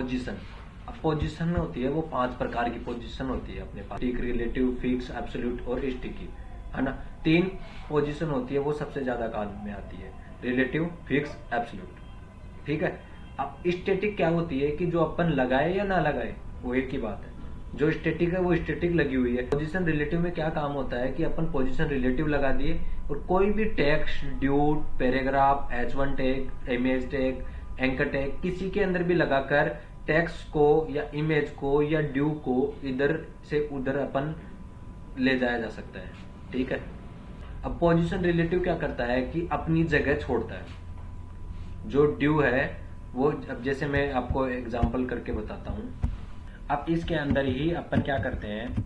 Position. अब position में होती है वो 5 प्रकार की पोजीशन होती है अपने पास, स्टिक, रिलेटिव, फिक्स, एब्सोल्यूट और स्टिकी, है ना। 3 पोजीशन होती है वो सबसे ज्यादा काम में आती है, रिलेटिव, फिक्स, एब्सोल्यूट। ठीक है। अब स्टैटिक क्या होती है कि जो अपन लगाए या ना लगाए वो एक ही बात है। जो स्टैटिक है वो स्टैटिक लगी हुई है। पोजीशन रिलेटिव में क्या काम होता है कि अपन पोजीशन रिलेटिव लगा दिए और कोई भी text, duet, paragraph, H1 tag, image tag, anchor tag किसी के अंदर भी लगाकर टेक्स्ट को या इमेज को या ड्यू को इधर से उधर अपन ले जाया जा सकता है। ठीक है। अब पोजीशन रिलेटिव क्या करता है कि अपनी जगह छोड़ता है। जो ड्यू है वो, अब जैसे मैं आपको एग्जांपल करके बताता हूं। अब इसके अंदर ही अपन क्या करते हैं,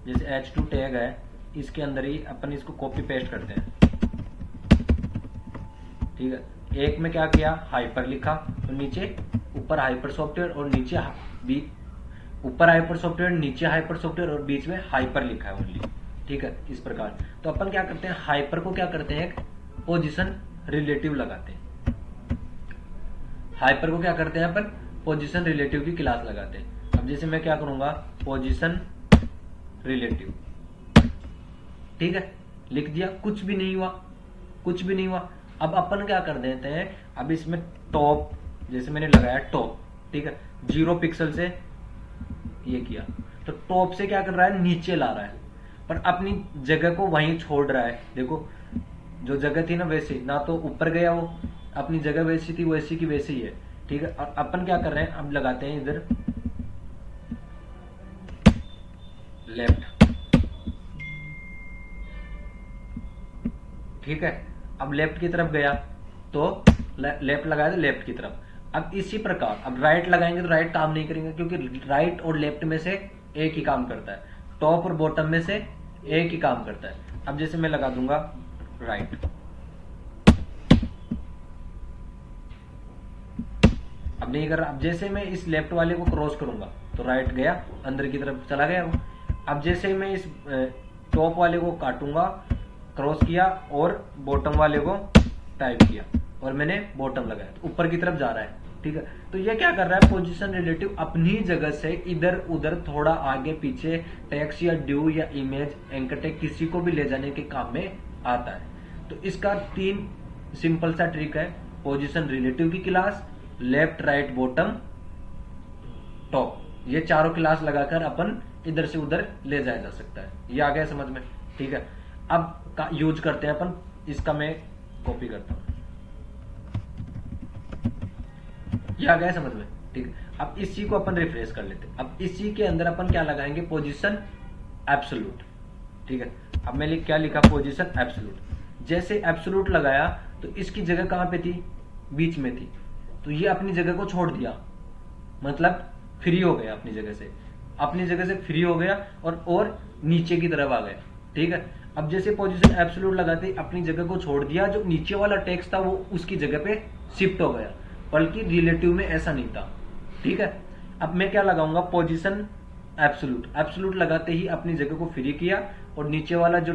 जैसे H2 टैग है, इसके अंदर ही अपन इसको कॉपी पेस्ट करते हैं। ठीक है। एक में क्या किया, हाइपर लिखा और नीचे ऊपर हाइपर सॉफ्टवेयर और नीचे ऊपर हाइपर सॉफ्टवेयर, नीचे हाइपर सॉफ्टवेयर और बीच में हाइपर लिखा है ओनली। ठीक है। इस प्रकार तो अपन क्या करते हैं, हाइपर को क्या करते हैं, पोजीशन रिलेटिव लगाते हैं। हाइपर को क्या करते हैं अपन, पोजीशन रिलेटिव की क्लास लगाते हैं। अब जैसे मैं क्या करूंगा, पोजीशन रिलेटिव, ठीक है, लिख दिया, कुछ भी नहीं हुआ, कुछ भी नहीं हुआ। अब अपन क्या कर देते हैं, अब इसमें टॉप, जैसे मैंने लगाया टॉप, ठीक है, 0 पिक्सल से ये किया, तो टॉप से क्या कर रहा है, नीचे ला रहा है, पर अपनी जगह को वहीं छोड़ रहा है। देखो जो जगह थी ना वैसी, ना तो ऊपर गया वो, अपनी जगह वैसी थी वैसी की वैसी ही है। ठीक है। और अपन क्या कर रहे हैं, अब लगाते हैं इधर लेफ्ट। ठीक है। अब लेफ्ट की तरफ गया तो लेफ्ट लगाया तो लेफ्ट की तरफ। अब इसी प्रकार अब राइट लगाएंगे तो राइट काम नहीं करेंगे, क्योंकि राइट और लेफ्ट में से एक ही काम करता है, टॉप और बॉटम में से एक ही काम करता है। अब जैसे मैं लगा दूंगा राइट, अब नहीं कर रहा। अब जैसे मैं इस लेफ्ट वाले को क्रॉस करूंगा तो राइट गया, अंदर की तरफ चला गया वो। अब जैसे मैं इस टॉप वाले को काटूंगा, क्रॉस किया और बॉटम वाले को टाइप किया और मैंने बॉटम लगाया तो ऊपर की तरफ जा रहा है। ठीक है। तो ये क्या कर रहा है, पोजीशन रिलेटिव अपनी जगह से इधर उधर थोड़ा आगे पीछे टेक्स्ट या ड्यू या इमेज, एंकर टैग किसी को भी ले जाने के काम में आता है। तो इसका 3 सिंपल सा ट्रिक है, पोजीशन रिलेटिव की class, left right bottom top, ये चारों क्लास लगाकर अपन इधर से उधर ले जाया जा सकता है। ये आ गया समझ में। ठीक है। अब का यूज करते हैं अपन, इसका मैं कॉपी करता हूं, ये आ गया समझ में। ठीक है। अब इसी को अपन रिफ्रेश कर लेते हैं। अब इसी के अंदर अपन क्या लगाएंगे, पोजीशन एब्सोल्यूट। ठीक है। अब मैंने क्या लिखा, पोजीशन एब्सोल्यूट। जैसे एब्सोल्यूट लगाया तो इसकी जगह कहां पे थी, बीच में थी, तो ये अपनी जगह को छोड़ दिया, मतलब फ्री हो गया अपनी जगह से, अपनी जगह से फ्री हो गया और नीचे की तरफ आ गया। ठीक है। अब जैसे पोजीशन एब्सोल्यूट लगाते अपनी जगह को छोड़ दिया, जो नीचे वाला टेक्स्ट था वो उसकी जगह पे शिफ्ट हो गया, बल्कि रिलेटिव में ऐसा नहीं था। ठीक है। अब मैं क्या लगाऊंगा, पोजीशन एब्सोल्यूट। एब्सोल्यूट लगाते ही अपनी जगह को फ्री किया और नीचे वाला जो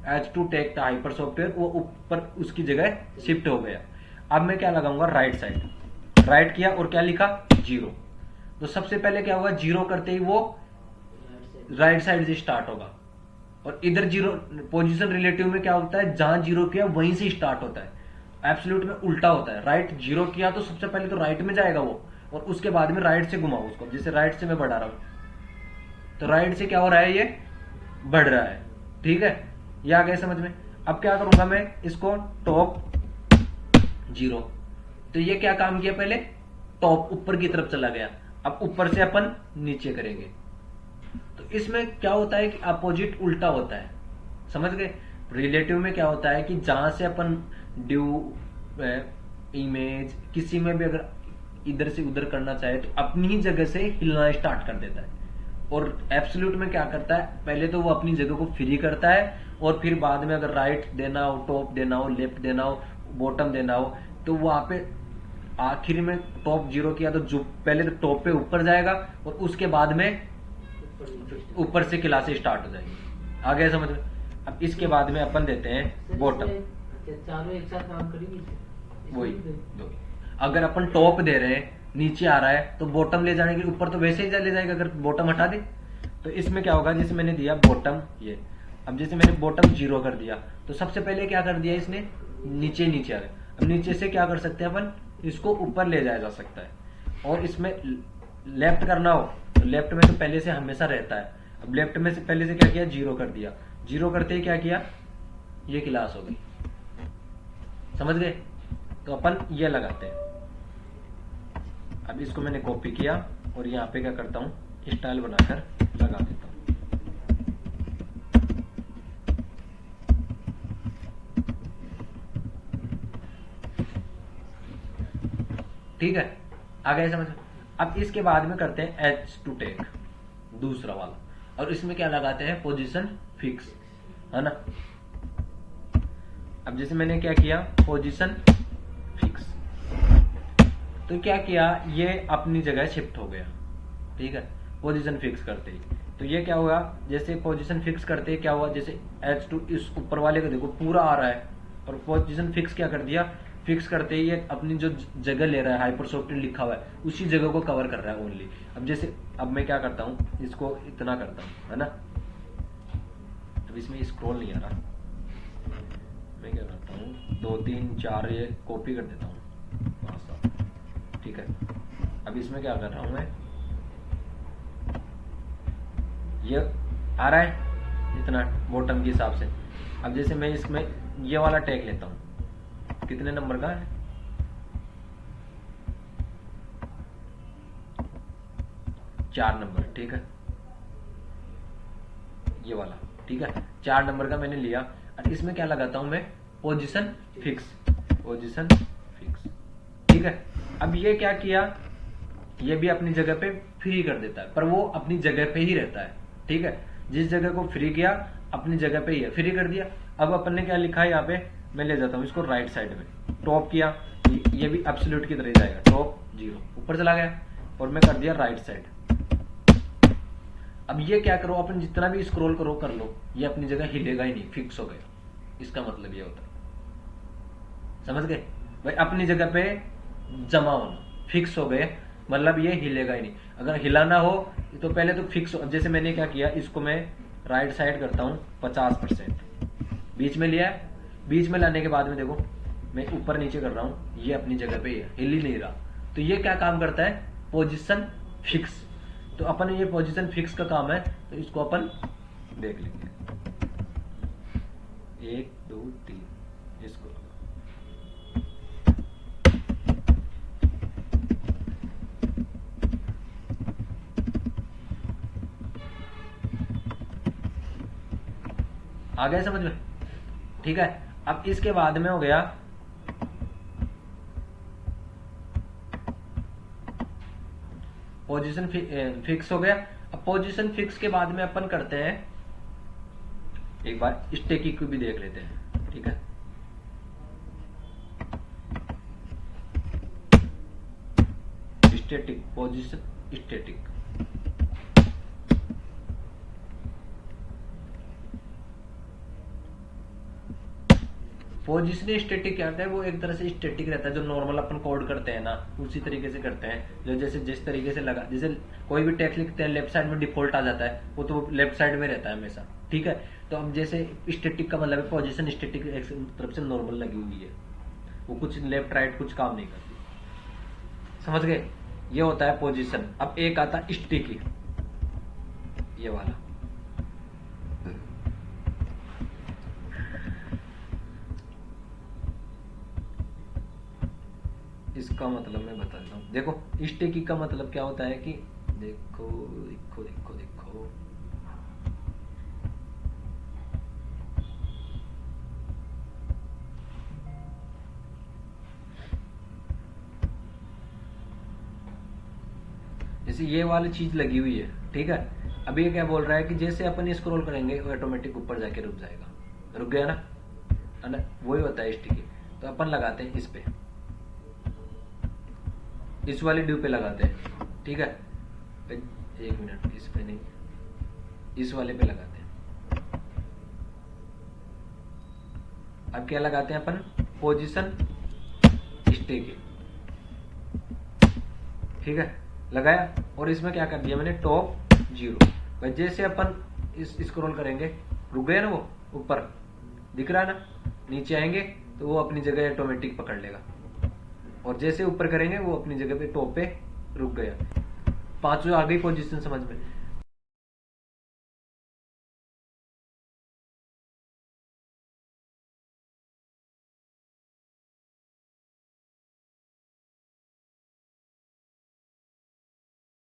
H2 टैग था हाइपर सॉफ्टवेयर वो ऊपर उसकी जगह शिफ्ट हो गया। अब मैं क्या लगाऊंगा, राइट साइड, राइट किया और क्या लिखा, 0। तो सबसे पहले क्या होगा, 0 करते ही वो राइट साइड से स्टार्ट होगा, और इधर 0 पोजीशन रिलेटिव में क्या होता है, जहां 0 किया वहीं से स्टार्ट होता है। एब्सोल्यूट में उल्टा होता है, राइट 0 किया तो सबसे पहले तो राइट में जाएगा वो, और उसके बाद में राइट से घुमाओ उसको। जैसे राइट से मैं बढ़ा रहा हूं तो राइट से क्या हो रहा है, ये बढ़ रहा है। ठीक है। ये आ गया समझ में। अब क्या करूंगा मैं, इसको टॉप 0, तो ये क्या काम किया, पहले टॉप ऊपर की तरफ चला गया, अब ऊपर से अपन नीचे करेंगे। तो इसमें क्या होता है कि अपोजिट उल्टा होता है, समझ गए। रिलेटिव में क्या होता है कि जहां से अपन ड्यू, इमेज किसी में भी अगर इधर से उधर करना चाहे तो अपनी ही जगह से हिलना स्टार्ट कर देता है, और एब्सोल्यूट में क्या करता है, पहले तो वो अपनी जगह को फ्री करता है और फिर बाद में अगर राइट देना हो, टॉप देना हो, लेफ्ट देना हो, बॉटम देना हो, तो वहां पे आखिर में टॉप 0 किया तो जो पहले तो टॉप पे ऊपर जाएगा और उसके बाद में ऊपर से क्लासें स्टार्ट हो जाएगी। आ गया समझ में। अब इसके बाद में अपन देते हैं बॉटम, चारों एक साथ काम करेंगे, वही दो। अगर अपन टॉप दे रहे हैं, नीचे आ रहा है तो बॉटम ले जाने के लिए ऊपर तो वैसे ही ले जाएगा अगर बॉटम हटा दे। तो इसमें क्या होगा, जैसे मैंने दिया बॉटम ये, अब जैसे मैंने बॉटम 0 कर दिया तो सबसे पहले क्या कर दिया इसने, नीचे नीचे आ गया। अब नीचे से क्या कर सकते हैं अपन, इसको ऊपर ले जाया जा सकता है। और इसमें लेफ्ट करना हो तो लेफ्ट में तो पहले से हमेशा रहता है। अब लेफ्ट में से पहले से क्या किया, 0 कर दिया। 0 करते ही क्या किया, ये क्लास हो गई। समझ गए? तो अपन ये लगाते हैं। अब इसको मैंने कॉपी किया और यहाँ पे क्या करता हूँ, स्टाइल बनाकर लगा देता हूँ। ठीक है, आ गए समझ? अब इसके बाद में करते हैं एच टू टेक, दूसरा वाला, और इसमें क्या लगाते हैं, पोजीशन फिक्स, है ना। अब जैसे मैंने क्या किया, पोजीशन फिक्स, तो क्या किया, ये अपनी जगह शिफ्ट हो गया। ठीक है, पोजीशन फिक्स करते ही तो ये क्या हुआ, जैसे पोजीशन फिक्स करते ही क्या हुआ, जैसे H2 इस ऊपर वाले को देखो पूरा आ रहा है, और पोजीशन फिक्स क्या कर दिया, फिक्स करते ही ये अपनी जो जगह ले रहा है, हाइपरसॉफ्टवेयर लिखा हुआ है उसी जगह को कवर कर रहा है ओनली। अब जैसे अब मैं क्या करता हूँ, इसको इतना करता हूँ, है ना। अब इसमें स्क्रॉल नहीं आ रहा, मैं क्या करता हूँ, 2 3 4 ये कॉपी कर देता हूँ। ठीक है, अब इसमें क्या कर रहा हूँ मैं, ये आ रहा है इतना बॉटम के हिसाब से। अब जैसे मैं इसमें ये वाला टैग लेता हूँ, कितने नंबर का है, 4 नंबर। ठीक है, ये वाला, ठीक है, 4 नंबर का मैंने लिया। और इसमें क्या लगाता हूं मैं, पोजीशन फिक्स, पोजीशन फिक्स। ठीक है, अब ये क्या किया, ये भी अपनी जगह पे फ्री कर देता है, पर वो अपनी जगह पे ही रहता है। ठीक है, जिस जगह को फ्री किया अपनी जगह पे ही है, फ्री कर दिया। अब अपन ने क्या लिखा है यहाँ पे, मैं ले जाता हूँ इसको राइट साइड में, टॉप किया, ये भी एब्सोल्यूट की तरह जाएगा, टॉप 0 ऊपर चला गया, और मैं कर दिया राइट साइड। अब ये क्या करो, अपन जितना भी स्क्रॉल करो कर लो, ये अपनी जगह हिलेगा ही नहीं, फिक्स हो गया। इसका मतलब ये होता है, समझ गए भाई, अपनी जगह पे जमा होना, फिक्स हो गए, मतलब ये हिलेगा ही नहीं। अगर हिलाना हो तो पहले तो फिक्स हो। अब जैसे मैंने क्या किया, इसको मैं राइट साइड करता हूँ 50%, बीच में लिया है, बीच में लाने के बाद में देखो मैं ऊपर नीचे कर रहा हूँ, ये अपनी जगह पे ही है, हिल ही नहीं रहा। तो ये क्या काम करता है, पोजीशन फिक्स। तो अपन ये पोजीशन फिक्स का काम है, तो इसको अपन देख लेंगे, 1 2 3 इसको आ गए समझ में। ठीक है, अब इसके बाद में हो गया पोजीशन फिक्स हो गया। अब पोजीशन फिक्स के बाद में अपन करते हैं, एक बार स्टैटिक को भी देख लेते हैं। ठीक है, static, position static, position static क्या होता है, वो एक तरह से स्टैटिक रहता है, जो नॉर्मल अपन कोड करते हैं ना उसी तरीके से करते हैं। जो जैसे जिस तरीके से लगा, जैसे कोई भी टेक्स्ट लिखते हैं लेफ्ट साइड में डिफॉल्ट आ जाता है, वो तो लेफ्ट साइड में रहता है हमेशा। ठीक है, तो अब जैसे स्टैटिक का मतलब है, पोजिशन स्टैटिक एक तरफ से नॉर्मल लगी हुई है, वो कुछ लेफ्ट राइट कुछ काम नहीं करती। समझ गए, ये होता है पोजिशन। अब एक आता है स्टिकी, ये वाला, इसका मतलब मैं बता देता हूँ। देखो स्टिकी का मतलब क्या होता है कि देखो देखो देखो देखो, जैसे ये वाली चीज लगी हुई है। ठीक है, अब ये क्या बोल रहा है कि जैसे अपन स्क्रॉल करेंगे वो ऑटोमेटिक ऊपर जाके रुक जाएगा, रुक गया ना, है ना, वही होता है स्टिकी। तो अपन लगाते हैं इस पे, इस वाली ड्यू पे लगाते हैं। ठीक है, 1 मिनट, इस पे नहीं, इस वाले पे लगाते हैं। अब क्या लगाते हैं अपन, पोजीशन स्टिकी। ठीक है, लगाया और इसमें क्या कर दिया मैंने, टॉप 0। भाई जैसे अपन इस स्क्रॉल करेंगे, रुक गया ना वो, ऊपर दिख रहा है ना, नीचे आएंगे तो वो अपनी जगह ऑटोमेटिक पकड़ लेगा, और जैसे ऊपर करेंगे वो अपनी जगह पे टॉप पे रुक गया। पांचों आ गई पोजीशन समझ में।